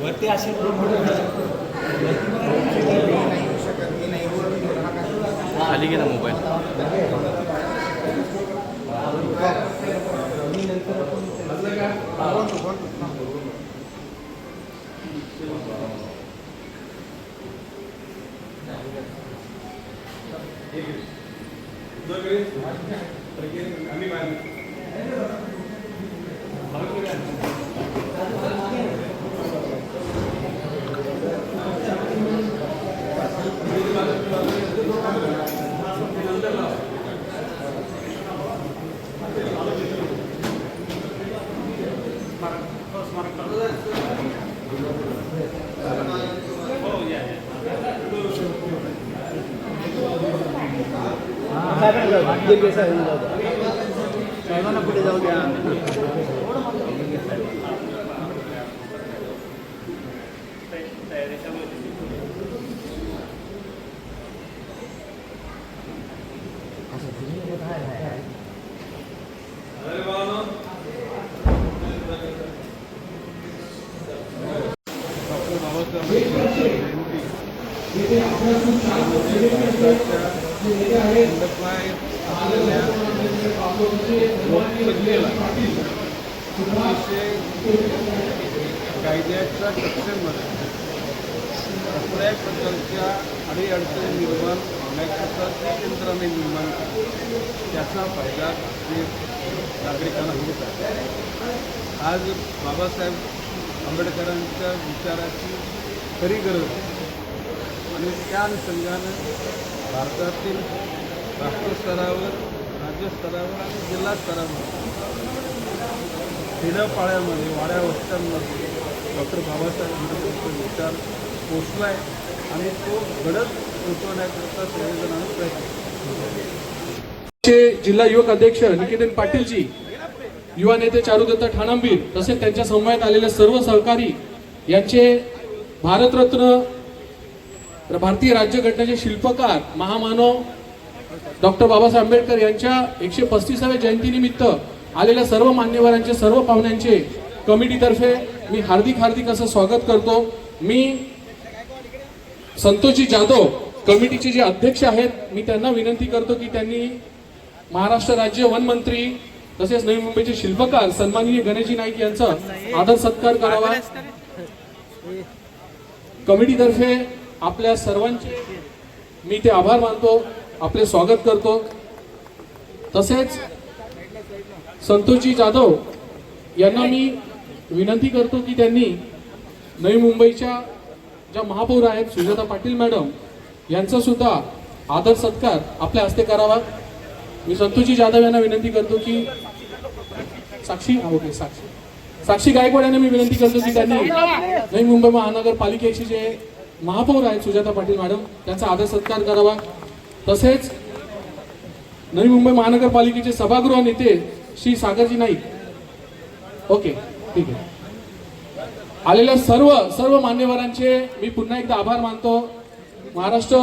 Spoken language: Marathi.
वरती असे खाली गेला मोबाईल. साहेबांना पुढे जाऊ द्या. कायद्याच्या कक्षेमध्ये प्रत्येक प्रकारच्या अडीअडचणी निर्माण होण्याकरता ते यंत्रणा निर्माण करते, त्याचा फायदा जे नागरिकांना होत आहे. आज बाबासाहेब आंबेडकरांच्या विचाराची खरी गरज आणि त्या अनुषंगानं भारतातील राष्ट्रस्तरावर, राज्यस्तरावर आणि जिल्हा स्तरावर खेड्यापाड्यामध्ये, वाड्या वस्त्यांमध्ये डॉक्टर बाबासाहेब आंबेडकरांचा विचार पोचला आहे आणि तो घडत पोचवण्याकरता संयोजनाने प्रयत्न. जिल्हा युवक अध्यक्ष निकेतन पाटीलजी, युवा नेते चारुदत्त ठाणांबीर तसेच त्यांच्या समवेत आलेले सर्व सहकारी यांचे भारतरत्न भारतीय राज्यघटनेचे शिल्पकार महामानव डॉक्टर बाबासाहेब आंबेडकर यांच्या 135व्या जयंतीनिमित्त आलेल्या सर्व मान्यवरांचे, सर्व पाहुण्यांचे कमिटीतर्फे मी हार्दिक असं स्वागत करतो. मी संतोषजी जाधव कमिटीचे जे अध्यक्ष आहेत, मी त्यांना विनंती करतो की त्यांनी महाराष्ट्र राज्य वनमंत्री तसेच नवी मुंबईचे शिल्पकार सन्माननीय गणेशजी नाईक यांचा आदर सत्कार करावा. कमिटीतर्फे आपल्या सर्वांचे मी ते आभार मानतो, आपले स्वागत करतो. तसेच संतोषजी जाधव यांना मी विनंती करतो की त्यांनी नवी मुंबईच्या ज्या महापौर आहेत सुजाता पाटील मॅडम यांचा सुद्धा आदर सत्कार आपल्या हस्ते करावा. मी संतोषजी जाधव यांना विनंती करतो की साक्षी गायकवाड यांना मी विनंती करतो की त्यांनी नवी मुंबई महानगरपालिकेचे जे महापौर आहेत सुजाता पाटील मॅडम त्यांचा आदर सत्कार करावा. तसेच नवी मुंबई महानगरपालिकेचे सभागृह नेते श्री सागरजी नाईक, ओके ठीक आहे, आलेल्या सर्व मान्यवरांचे मी पुन्हा एकदा आभार मानतो. महाराष्ट्र